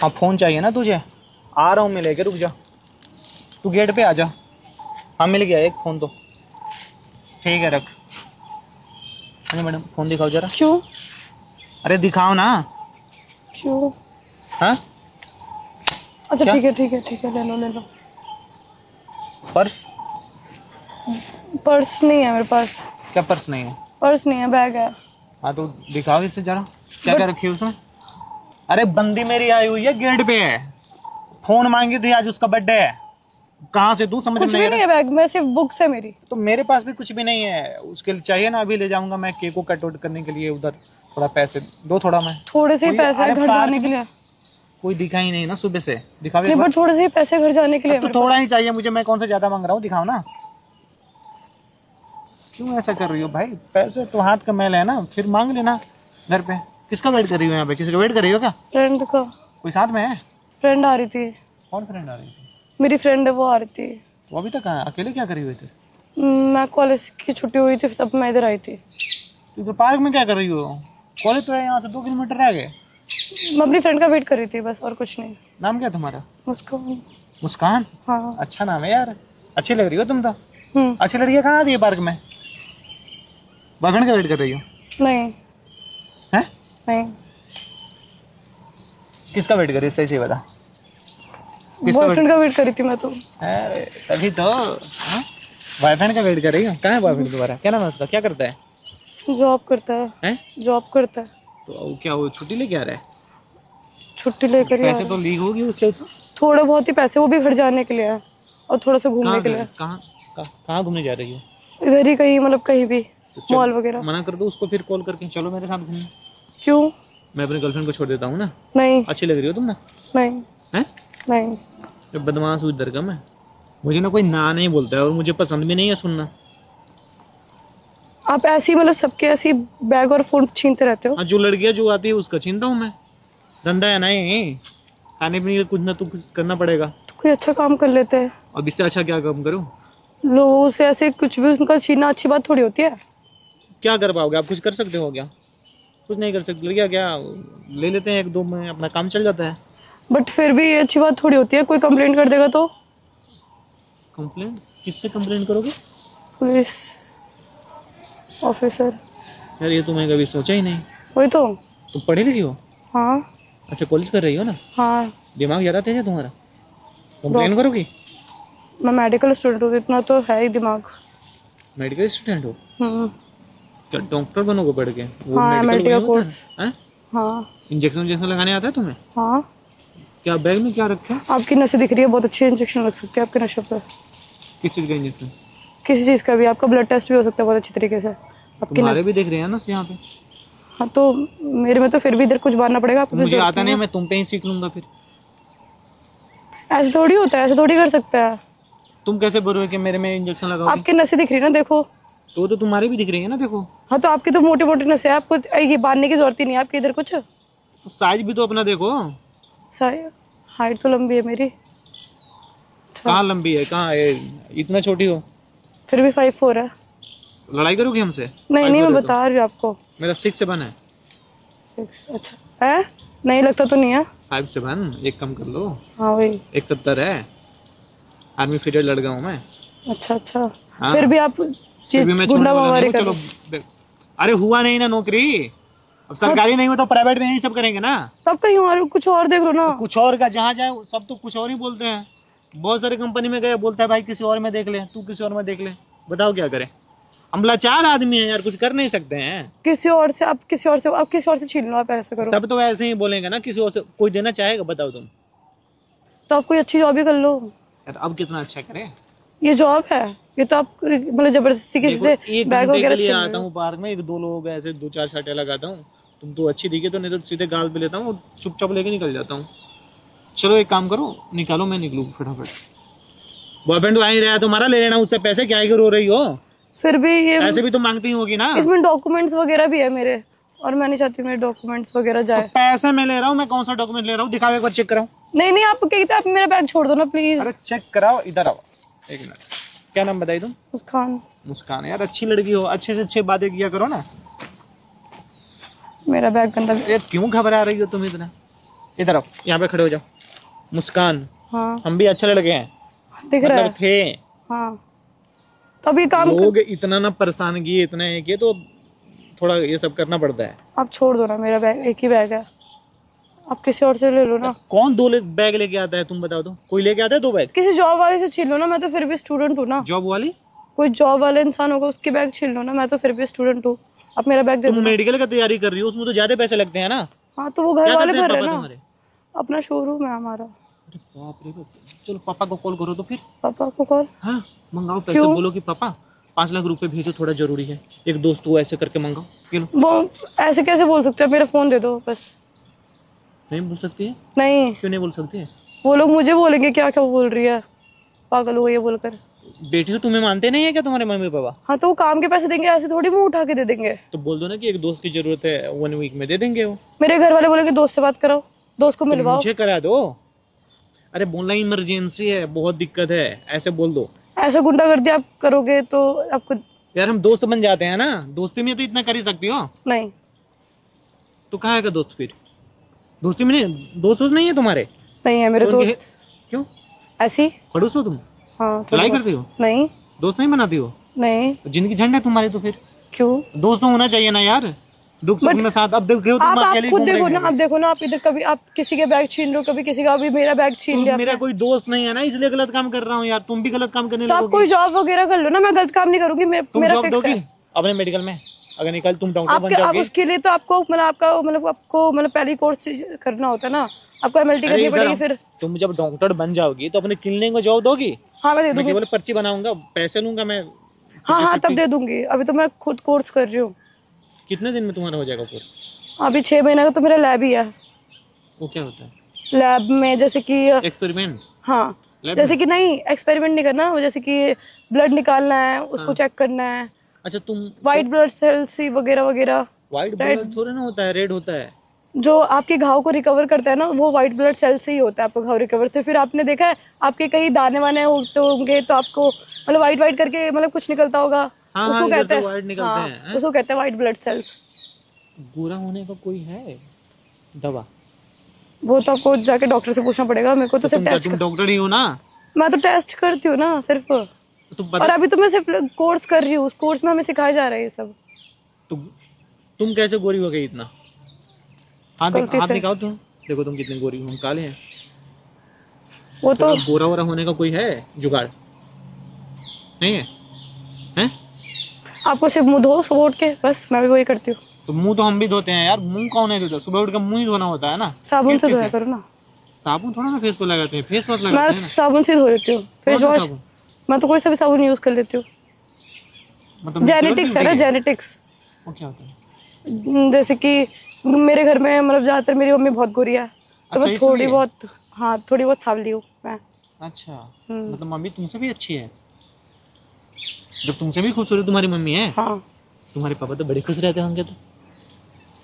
हाँ फोन चाहिए ना तुझे? आ रहा हूँ मैं लेके, रुक जा, तू गेट पे आ जा। हाँ मिल गया एक फ़ोन तो, ठीक है रख। अरे मैडम फ़ोन दिखाओ जरा। क्यों? अरे दिखाओ ना। क्यों? हाँ अच्छा क्या? ठीक है ठीक है ठीक है, ले लो ले लो। पर्स? पर्स नहीं है मेरे पास। क्या पर्स नहीं है? पर्स नहीं है, बैग है। हाँ तो दिखाओ इसे जरा, क्या क्या रखी है उसमें? अरे बंदी मेरी आई हुई है गेट पे है, फोन मांगी थी, आज उसका बर्थडे है, कहाँ से दूं समझ में कुछ नहीं भी आ नहीं रहा। है बैग में, सिर्फ बुक्स है मेरी। तो मेरे पास भी कुछ भी नहीं है, उसके लिए चाहिए ना, अभी ले जाऊंगा मैं केक को कट आउट करने के लिए उधर, थोड़ा पैसे दो थोड़ा। मैं थोड़े से ही पैसे अरे हैं घर पार्क जाने के में लिए। कोई दिखा ही नहीं ना सुबह से, दिखाओ एक नहीं बार। बट थोड़े से ही पैसे घर जाने के लिए तो मेरे थोड़ा पास। ही चाहिए मुझे, मैं कौन सा ज्यादा मांग रहा हूँ, दिखाओ ना। क्यों ऐसा कर रही हो भाई? पैसे तो हाथ का मैल है ना, फिर मांग लेना घर पे। किसका वेट कर रही हो यहाँ पे? किसी का वेट कर रही हो क्या? फ्रेंड का। कोई साथ में है? फ्रेंड आ रही थी। कौन फ्रेंड आ रही थी? मेरी फ्रेंड है, वो आ रही थी। वो अभी तक आया? अकेले क्या करी हुई थी? मैं कॉलेज की छुट्टी हुई थी तब मैं इधर आई थी। तू तो पार्क में क्या कर रही हो? कॉलेज तो है यहाँ से 2 किलोमीटर रह गए। मैं अपनी फ्रेंड का वेट कर रही थी बस, और कुछ नहीं। नाम क्या तुम्हारा? मुस्कान। मुस्कान? हाँ। अच्छा नाम है यार, अच्छी लग रही हो तुम तो। हम्म। अच्छी लड़कियाँ कहाँ आती है पार्क में? बॉयफ्रेंड का वेट कर रही हो? नहीं हैं? नहीं, किसका वेट कर रही हो सही से बता। किसका बॉयफ्रेंड का वेट कर रही थी मैं तो। अरे तभी तो। बॉयफ्रेंड का वेट कर रही हो? कहाँ है बॉयफ्रेंड तुम्हारा? क्या नाम है उसका? क्या करता है? जॉब करता है। हैं? जॉब करता है। तो वो क्या, वो छुट्टी लेके आ रहा है? छुट्टी लेकर ही आ पैसे रहा तो है। लीक होगी उससे तो। थोड़े बहुत ही पैसे, वो भी घर जाने के लिए है और थोड़ा सा घूमने के लिए। कहाँ कहाँ घूमने जा रही हो? इधर ही कहीं, मतलब कहीं भी, तो चल, मॉल वगैरह। मना कर दो उसको फिर कॉल करके, चलो मेरे साथ घूमने। क्यों? मैं अपनी गर्लफ्रेंड को छोड़ देता हूँ ना। नहीं अच्छी लग रही हो तुम ना। नहीं हैं? नहीं। ये बदमाश हुई दरगम है। मुझे ना कोई ना नहीं बोलता है, और मुझे पसंद भी नहीं है सुनना। आप ऐसी, मतलब सबके ऐसी बैग और फोन छीनते रहते हो। हाँ जो लड़कियाँ जो आती है उसका छीनता हूँ मैं, धंधा है नहीं, खाने पीने का कुछ ना कुछ करना पड़ेगा। तो कोई अच्छा काम कर लेते हैं। अब इससे अच्छा क्या काम करूँ? लोगों से ऐसे कुछ भी उनका छीनना अच्छी बात थोड़ी होती है। क्या कर पाओगे आप? कुछ कर सकते हो क्या? कुछ नहीं कर सकते। लड़कियाँ क्या ले लेते हैं 1-2 में, अपना काम चल जाता है। बट फिर भी ये अच्छी बात थोड़ी होती है, कोई कंप्लेंट कर देगा तो। कंप्लेंट? किससे कंप्लेंट करोगे? Police officer. यार ये तो मैं कभी सोचा ही नहीं। वही तो। तुम पढ़ी लिखी हो? हाँ अच्छा कॉलेज कर रही हो ना? हाँ। दिमाग ज़्यादा तेज है तुम्हारा, कंप्लेन करोगी? मैं मेडिकल स्टूडेंट हूँ, इतना तो है ही दिमाग। मेडिकल स्टूडेंट हो? हम्म। क्या डॉक्टर बनोगे पढ़ के? वो हाँ मेडिकल मेडिकल कोर्स। है? हाँ इंजेक्शन इंजेक्शन लगाने आता है तुम्हें? हाँ। क्या बैग में क्या रखा है? आपकी नसें दिख रही है, बहुत अच्छी इंजेक्शन लग सकती है आपके नशे पर। किस चीज़ का इंजेक्शन? किसी चीज़ का भी, आपका ब्लड टेस्ट भी हो सकता है बहुत अच्छी तरीके से आपकी तुम्हारे भी देख रहे हैं ना यहाँ पे। हाँ तो मेरे में तो फिर भी इधर कुछ मारना पड़ेगा आपको। मुझे आता नहीं, मैं तुम पे ही सीख लूंगा फिर। ऐसे थोड़ी होता है, ऐसे थोड़ी कर सकता है। तुम कैसे बोलोगे कि मेरे में इंजेक्शन लगाओगे? आपकी नसें दिख रही है ना, देखो। तो तुम्हारी भी दिख रही है ना, देखो। हाँ तो आपकी तो मोटी मोटी नसें है, आपको ये बांधने की जरूरत ही नहीं है आपके इधर कुछ। तो साइज भी तो अपना देखो। हाइट तो लंबी है मेरी। कहाँ लंबी है, कहाँ है? इतना छोटी हो। फिर भी 5'4" है। लड़ाई करोगी हमसे? नहीं नहीं, मैं 5'4" है बता रही हूँ आपको। मेरा 6'7" है। 6 अच्छा है? नहीं लगता तो नहीं है। 5'7", एक कम कर लो। हाँ वही। 1'70" है। आर्मी फिटेड लड़का हूँ मैं। अच्छा अच्छा। हाँ। फिर भी आप फिर भी मैं गुंडा छोड़ने वाला मावारी नहीं कर। हूँ, चलो। अरे हुआ नहीं ना नौकरी, अब सरकारी नहीं हो तो प्राइवेट में यही सब करेंगे ना। तब कहीं और कुछ और देख लो ना। तो कुछ और का जहाँ जाए सब तो कुछ और ही बोलते हैं। बहुत सारी कंपनी में गए, बोलता है भाई किसी और में देख ले, तू किसी और में देख ले। बताओ क्या करें? हम लाचार आदमी हैं यार, कुछ कर नहीं सकते हैं। किसी और से आप किसी और से छीन लो, आप ऐसा करो। सब तो ऐसे ही बोलेंगे ना, किसी और से कोई देना चाहेगा? बताओ तुम। तो आप कोई अच्छी जॉब ही कर लो। यार अब कितना अच्छा करें? ये जॉब है, ये तो आप मतलब जबरदस्ती किसी से एक बैग घंटे के वगैरह लिए छीन आता रहे हो। हूँ पार्क में, 1-2 लोग ऐसे 2-4 शाटे लगाता हूँ। तुम तो अच्छी दिखे तो, नहीं तो सीधे गाल पे लेता हूँ, चुपचाप लेके निकल जाता हूँ। चलो एक काम करो, निकालो, मैं निकलूँ फटाफट। बॉयफ्रेंड तो आ ही रहा है तुम्हारा, ले लेना उससे पैसे, क्या रो रही हो? फिर भी ये ऐसे भी तो मांगती होगी ना। इसमें डॉक्यूमेंट्स वगैरह भी है मेरे, और मैं नहीं चाहती मेरे डॉक्यूमेंट्स वगैरह तो जाए। पैसे मैं ले रहा हूँ, मैं कौन सा डॉक्यूमेंट ले रहा हूँ? दिखाओ एक बार, चेक कराओ। नहीं नहीं, आप कहते आप मेरा बैग छोड़ दो ना प्लीज। अरे चेक कराओ, इधर आओ। एक मिनट, क्या नाम बताई तुम? मुस्कान। मुस्कान? यार अच्छी लड़की हो, अच्छे से अच्छे बातें किया करो ना। मेरा बैग गंदा। यार क्यों घबरा रही हो तुम इतना? इधर आओ, यहाँ पे खड़े हो जाओ। मुस्कान, हाँ हम भी अच्छे लड़के हैं, दिख रहा मतलब है। थे। हाँ तो अभी काम लोग इतना ना परेशान किए, इतना है कि तो थोड़ा ये सब करना पड़ता है। आप छोड़ दो ना, मेरा बैग एक ही बैग है, आप किसी और से ले लो ना। कौन बैग लेके आता है, तुम बताओ तो? कोई लेके आता है 2 बैग? किसी जॉब वाले से छीन लो ना, मैं तो फिर भी स्टूडेंट हूँ ना। जॉब वाली? कोई जॉब वाले इंसान होगा उसकी बैग छीन लो ना, मैं तो फिर भी स्टूडेंट हूँ। आप मेरा बैग दे तुम दो ना। मेडिकल का तैयारी कर रही हो, उसमें तो ज्यादा पैसे लगते हैं ना। हाँ तो वो घर क्या वाले करते हैं भर रहे पापा ना, तुम्हारे? अपना शोरूम है हमारा। अरे बाप रे बाप। चलो पापा को कॉल करो तो फिर। पापा को कॉल? हाँ मंगाओ पैसे, क्यों? बोलो कि पापा 5 लाख रुपए भेजो, थोड़ा जरूरी है। एक दोस्त को ऐसे करके मंगाओ। ये लो। वो ऐसे कैसे बोल सकते हो, मेरा फोन दे दो बस। नहीं बोल सकती है? नहीं, क्यों नहीं बोल सकती है? वो लोग मुझे बोलेंगे क्या क्या बोल रही है, पागल हो ये बोलकर। बेटी तो तुम्हें मानते नहीं है क्या तुम्हारे मम्मी पापा? हाँ तो वो काम के पैसे देंगे, ऐसे थोड़ी मुंह उठा के दे देंगे। तो बोल दो ना कि एक दोस्त की जरूरत है, 1 वीक में दे देंगे वो। मेरे घर वाले बोलेंगे दोस्त से बात कराओ, दोस्त को मिलवाओ। मुझे करा दो। अरे बोलना इमरजेंसी है, बहुत दिक्कत है, ऐसे बोल दो। ऐसा गुंडागर्दी आप करोगे तो आपको। यार हम दोस्त बन जाते हैं ना, दोस्ती में तो इतना कर ही सकती हो। नहीं तो कहाँ है दोस्त फिर? दोस्ती में नहीं, दोस्त नहीं है तुम्हारे? नहीं है मेरे तो उनके- दोस्त। क्यों? ऐसी? खड़ूस हो तुम? हाँ लड़ाई करती हो? नहीं दोस्त नहीं बनाती हो? नहीं। जिंदगी झंड है तुम्हारी तो फिर क्यों? दोस्त तो होना चाहिए ना यार, दुख सुख में साथ। अब देखो तुम आप अकेले खुद घूम रहे देखो ना, हो। आप देखो ना, आप इधर कभी आप किसी के बैग छीन रहे हो, कभी किसी का, अभी मेरा बैग छीन लिया मेरा आपने। कोई दोस्त नहीं है ना, इसलिए गलत काम कर रहा हूँ यार। तुम भी गलत काम करने तो आप लगोगे। कोई जॉब वगैरह कर लो ना, मैं गलत काम नहीं करूंगी। तुम मेरा जॉब फिक्स दोगी है। अपने मेडिकल में? अगर निकल तुम डॉक्टर बन आपके, आप जाओगे। उसके लिए तो आपको मतलब आपको पहली कोर्स करना होता है ना, आपको एमएलटी अरे करनी इधर पड़ेगी आओ। फिर। तुम जब डॉक्टर बन जाओगी तो अपने क्लिनिक में जॉब दोगी? हाँ मैं दे मैं दूंगी। केवल पर्ची बनाऊंगा, पैसे लूंगा मैं। हाँ हाँ तब दे दूंगी, अभी तो मैं खुद कोर्स कर रही हूँ। कितने दिन में तुम्हारा हो जाएगा कोर्स? अभी 6 महीने का तो मेरा लैब ही है। वो क्या होता है? लैब में जैसे कि एक्सपेरिमेंट? हाँ लैब जैसे में? कि नहीं एक्सपेरिमेंट नहीं करना, वो जैसे कि ब्लड निकालना है, उसको चेक करना है, अच्छा तुम व्हाइट ब्लड सेल्स वगैरह वगैरह। व्हाइट ब्लड थोड़ा ना होता है, रेड होता है। जो आपके घाव को रिकवर करता है ना, वो व्हाइट ब्लड सेल से ही होता है आपका घाव रिकवर। तो फिर आपने देखा है आपके कई दाने वाने होते होंगे तो आपको मतलब व्हाइट व्हाइट करके मतलब कुछ निकलता होगा। हाँ, उसको इधर कहते से हैं white निकलते हाँ, हैं। उसको कहते हैं व्हाइट ब्लड सेल्स। गोरा होने का कोई है दवा? वो तो आपको जाके डॉक्टर से पूछना पड़ेगा, मेरे को तो सिर्फ टेस्ट तुम डॉक्टर ही हो ना? मैं तो टेस्ट करती हूँ ना सिर्फ। तुम और अभी तो मैं सिर्फ कोर्स कर रही हूँ, उस कोर्स में हमें सिखाया जा रहा है ये सब। तुम कैसे गोरी हो गई इतना? हाथ गलती हाथ से। निकालो तुम, देखो तुम कितनी गोरी हो। हम काले हैं। वो तो गोरा वोरा होने का कोई है जुगाड़? नहीं है? हैं? आपको सिर्फ मुंह धो सुबह उठ के, बस मैं भी वही करती हूँ। तो मुंह तो हम भी धोते हैं यार। मुंह कौन है धोता? सुबह उठ के मुंह ही धोना होता है ना। साबुन से किस धोया करो ना। साबुन थोड़ा ना फेस को लगाते हैं, फेस वॉश लगाते मैं हैं ना। साबुन से धो लेती हूँ, फेस कौन सा वॉश साबुन? मैं तो कोई सा भी साबुन यूज कर लेती हूँ। मतलब जेनेटिक्स है ना, जेनेटिक्स। वो क्या होता है? जैसे कि मेरे घर में मतलब ज्यादातर मेरी मम्मी बहुत गोरी है, तो अच्छा, मैं थोड़ी इसलिए? बहुत, हाँ थोड़ी बहुत सांवली हूँ मैं। अच्छा मतलब मम्मी तुमसे भी अच्छी है? जब तुमसे भी खूबसूरत तुम्हारी मम्मी है, हाँ तुम्हारे पापा तो बड़े खुश रहते होंगे। तो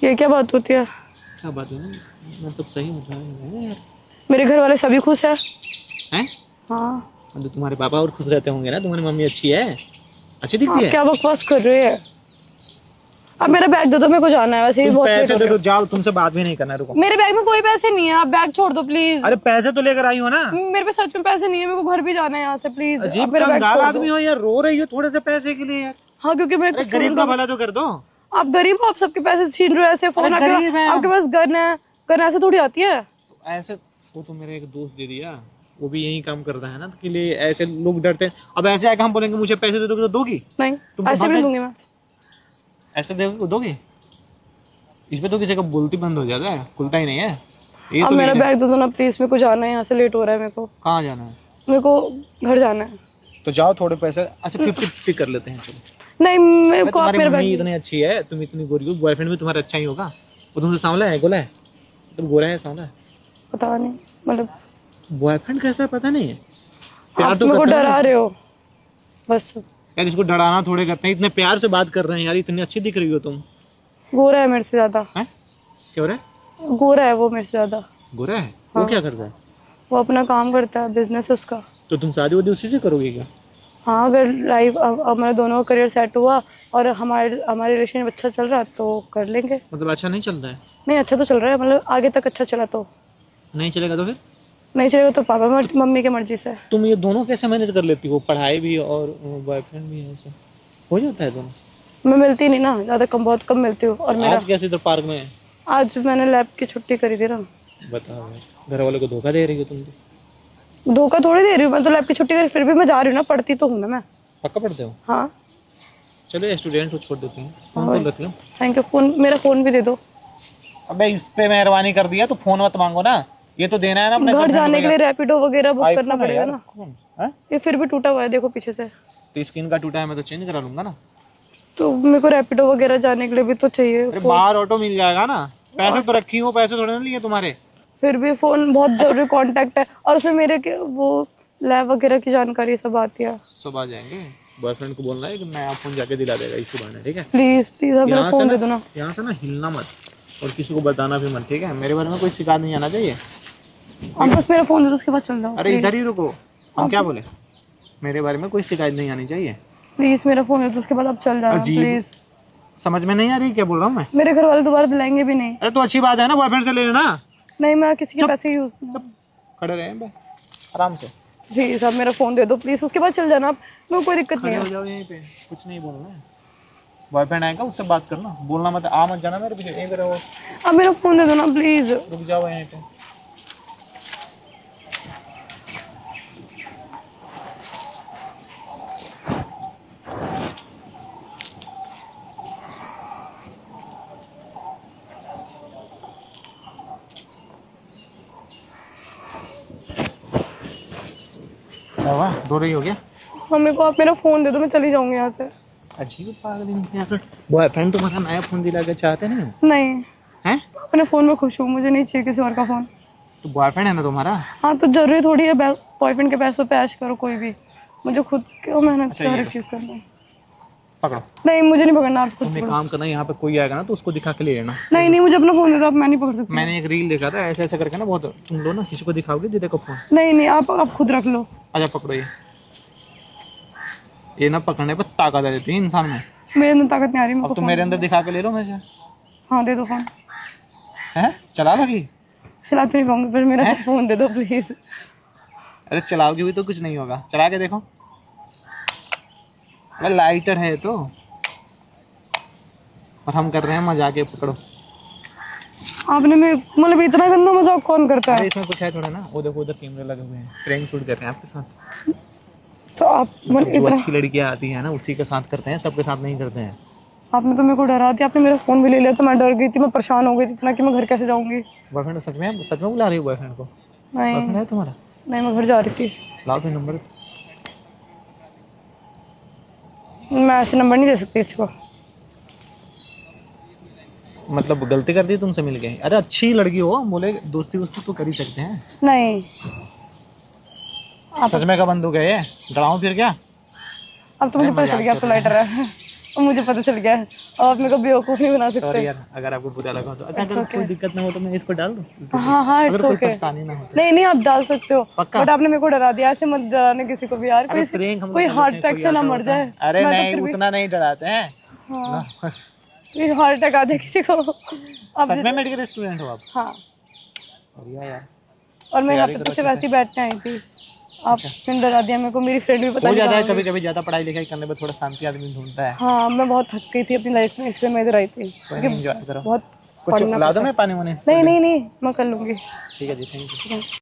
ये क्या बात होती है? क्या बात है? मतलब सही बता रहे हैं यार। मेरे घर वाले सभी खुश है। हैं? हाँ मतलब तुम्हारे पापा और खुश रहते होंगे ना। तुम्हारी मम्मी अच्छी है, अच्छी दिखती आप है। क्या बकवास कर रहे हैं? अब मेरा बैग दे दो, मेरे को जाना है, वैसे भी तुम बहुत पैसे लेट हो दे गया। दो, जाओ। तुमसे बात भी नहीं करना है, रुको। मेरे बैग में कोई पैसे नहीं है, आप बैग छोड़ दो प्लीज। अरे पैसे तो लेकर आई हो ना। मेरे पे सच में पैसे नहीं है, मेरे को घर भी जाना है यहाँ से, प्लीज आप अजीब मेरा बैग कंगाल छोड़ आदमी दो। हो यार, रो रही हो थोड़े से पैसे के लिए यार। हाँ क्योंकि मैं अरे गरीब का भला तो कर दो। आप गरीब हो, आप सबके पैसे छीन रहे हो ऐसे। फोन अरे गरीब है। आपके पास गन है, गन ऐसे थोड़ी आती है। ऐसे वो तो मेरा एक दोस्त दे दिया, वो भी यही काम करता है ना, तो के लिए ऐसे लोग डरते हैं। अब ऐसे आके हम बोलेंगे मुझे पैसे दे दोगे तो दोगी? नहीं तुम ऐसे भी नहीं दूंगी मैं। ऐसे दोगी? इसमें तो किसी का बोलती बंद हो जाता है, खुलता ही नहीं है ये। अब तो मेरा नहीं है। बैग दे दो ना प्लीज, मेरे को जाना है यहाँ से, लेट हो रहा है मेरे को। कहाँ जाना है? मेरे को घर जाना है। तो जाओ, थोड़े पैसे। अच्छा 50-50 कर लेते हैं, चलो। नहीं मेरे को आप तुम्हारी मेरा मम्मी बैग। इतनी अच्छी है, तुम इतनी गोरी हो, बॉयफ्रेंड भी तुम्हारा अच्छा ही होगा। वो तुमसे सांवला है, गोला है? तुम गोरा है, सांवला है? पता नहीं, मतलब बॉयफ्रेंड कैसा है पता नहीं है। प्यार आप तो मेरे को करते हैं डरा ना। रहे हो बस। यार इसको डराना थोड़े करते हैं, इतने प्यार से बात कर रहे हैं यार। इतनी अच्छी दिख रही हो तुम। गोरा है मेरे से ज्यादा। हैं? क्या हो रहा है? गोरा है वो मेरे से ज्यादा। गोरा है? वो क्या करता है? वो अपना काम करता है, बिजनेस है उसका। तो तुम शादी वादी उसी से करोगे क्या? हाँ अगर लाइफ हमारे दोनों का करियर सेट हुआ और हमारे रिलेशन अच्छा चल रहा तो कर लेंगे। मतलब अच्छा नहीं चल रहा है? नहीं अच्छा तो चल रहा है, मतलब आगे तक अच्छा चला तो। नहीं चलेगा तो फिर नहीं चलेगा तो पापा मम्मी की मर्जी से। तुम ये दोनों कैसे मैनेज कर लेती हो, पढ़ाई भी और बॉयफ्रेंड भी है, ऐसे हो जाता है दोनों? मैं मिलती नहीं ना, ज़्यादा कम, बहुत कम मिलती हूँ। और मेरा आज कैसे इधर पार्क में? आज मैंने लैब की छुट्टी करी थी ना। बताओ यार, घर वालों को धोखा दे रही हो तुम तो। धोखा थोड़ी दे रही हूँ मैं, तो लैब की छुट्टी करी, फिर भी मैं जा रही हूँ ना, पढ़ती तो हूँ ना मैं। पक्का पढ़ते हो? हाँ। चलो स्टूडेंट को छोड़ देते हैं, फोन रख लो। Thank you. फोन, मेरा फोन भी दे दो। अबे इस पे मेहरबानी कर दिया तो फोन मत मांगो ना, ये तो देना है ना अपने घर जाने के लिए रैपिडो वगैरह बुक करना पड़ेगा ना। हाँ? ये फिर भी टूटा हुआ है, देखो पीछे से। तो स्क्रीन का टूटा है, मैं तो चेंज करा लूंगा ना। तो मेरे को रैपिडो वगैरह जाने के लिए भी तो चाहिए। अरे बाहर ऑटो मिल जाएगा ना, पैसे तो रखी हो, पैसे थोड़े ना लिए तुम्हारे। फिर भी फोन बहुत जरूरी कांटेक्ट है, और फिर मेरे के वो लैब वगैरह की जानकारी सब आती है। सब आ जाएंगे। बॉयफ्रेंड को बोलना है कि नया फोन जाके दिला देगा इसी बहाने, ठीक है? प्लीज प्लीज आप मेरा फोन दे दो ना। यहाँ से ना हिलना मत, और किसी को बताना भी मत, ठीक है? मेरे बारे में कोई शिकायत नहीं आना चाहिए। आप बस मेरा फोन दे दो, उसके बाद चल जाओ। अरे इधर ही रुको, हम क्या बोले? मेरे बारे में कोई शिकायत नहीं आनी चाहिए। प्लीज मेरा फोन दे दो, उसके बाद आप चल जाओ प्लीज। समझ में नहीं आ रही क्या बोल रहा हूँ मैं? मेरे घर वाले दोबारा दिलाएंगे भी नहीं। अरे तो अच्छी बात है ना, बॉयफ्रेंड से ले लेना। नहीं, मैं किसी के पैसे यूज। खड़े रहे बे, आराम से प्लीज आप मेरा फोन दे दो प्लीज, उसके बाद चल जाना आप, मेरे को कोई दिक्कत नहीं खड़े है। हो जाओ यहीं पे, कुछ नहीं बोलना है। बॉयफ्रेंड आएगा उससे बात करना, बोलना मत, आ मत जाना मेरे पीछे, यहीं पे रहो। आप मेरा फोन दे दो ना प्लीज। रुक जाओ यहीं पे। वाह, रो रही हो क्या? हाँ, मेरे को आप मेरा फोन दे दो, मैं चली जाऊंगी यहाँ से। अजीब पागल। बॉयफ्रेंड तुम्हारा नया फोन दिला के चाहते नहीं? नहीं, हैं? अपने फोन में खुश हूँ, मुझे नहीं चाहिए किसी और का फोन। तो बॉयफ्रेंड है ना तुम्हारा? हाँ, तो जरूरी थोड़ी है बॉयफ्रेंड के पैसों पे ऐश करो कोई भी, मुझे खुद क्यों मेहनत से हर एक चीज करना है। पकड़ो। नहीं, मुझे नहीं पकड़ना, आप खुद तुम एक पकड़ो। काम करना, यहाँ पे कोई आएगा ना तो उसको दिखा के ले लेना। नहीं नहीं, मुझे अपना फोन दे दो, आप, मैं नहीं पकड़ सकती। मैंने एक रील देखा था, ऐसे ऐसे करके ना, बहुत तुम लो ना, किसी को दिखाओगे दीदी को फोन। नहीं नहीं, आप खुद रख लो। आजा पकड़ो ये ना पकड़ने पर ताकत आ जाती है इंसान में। मेरे अंदर ताकत नहीं आ रही मेरे अब को। तुम मेरे अंदर दिखा के ले लो मेरे से। हाँ, दे दो फोन। हैं? चला लोगी? चला तो नहीं पाऊंगी, पर मेरा फोन दे दो प्लीज। अरे चलाओगी भी तो कुछ नहीं होगा, चला के देखो। अरे लाइटर है तो, और हम कर रहे हैं मजाक, पकड़ो। आपने मतलब इतना गंदा मजाक कौन करता है? अरे इसमें कुछ है थोड़ा ना, वो देखो उधर कैमरे लगे हुए हैं, प्रैंक शूट कर रहे हैं आपके साथ। तो आप मतलब जो इतना, अच्छी लड़कियां आती है ना उसी के साथ करते हैं, सबके साथ नहीं करते हैं। आपने तो मेरे को डरा दिया, आपने मेरा फोन भी ले लिया, तो मैं डर गई थी, मैं परेशान हो गई थी इतना कि मैं घर कैसे जाऊंगी। बॉयफ्रेंड सच में बुला रही हो बॉयफ्रेंड को? बॉयफ्रेंड नहीं है तुम्हारा? नहीं, मैं घर जा रही थी। लाओ फिर नंबर। मैं ऐसे नंबर नहीं दे सकती इसको। मतलब गलती कर दी तुमसे मिल गए? अरे अच्छी लड़की हो, बोले दोस्ती वोस्ती तो कर ही सकते हैं। नहीं, सच में का बंदूक है ये, डराऊं फिर क्या? अब तो मुझे पता चल गया आप तो लाइटर है। अब मुझे पता चल गया है, और आप मेरे को बेवकूफ नहीं बना सॉरी सकते। यार, अगर आपको बुरा लगा तो। अच्छा, अगर कोई दिक्कत ना हो तो मैं इसको डाल दूं? हाँ हाँ, अगर इट्स कोई ओके। परेशानी ना हो तो। नहीं नहीं, आप डाल सकते हो, पक्का? बट आपने मेरे को डरा दिया, ऐसे मत डराने किसी को भी यार, अरे प्रैंक हम कोई लोग हार्ट करते हैं, अटैक से ना कोई मर आता जाए। है। अरे मैं तो नहीं, फिर भी- उतना नहीं डराते हैं। हाँ, ये हार्ट अटैक आ जाए किसी को। आप सच में मेडिकल स्टूडेंट हो आप? हाँ, बढ़िया यार। और मैं यहाँ पे तैयारी तो करो सिर्फ ऐसे ही बैठने आई थी, आपने डरा दिया मेरे को। मेरी फ्रेंड भी बता हो रही जाता है थी। कभी कभी, ज्यादा पढ़ाई लिखाई करने में थोड़ा शांति आदमी ढूंढता है। हाँ, मैं बहुत थक गई थी अपनी लाइफ में, इसलिए मैं इधर आई थी। कोई नहीं, एंजॉय करो। बहुत कुछ पढ़ना ला दो पड़ता मैं पानी वानी? है। नहीं नहीं नहीं, मैं कर लूंगी। ठीक है जी, थैंक यू।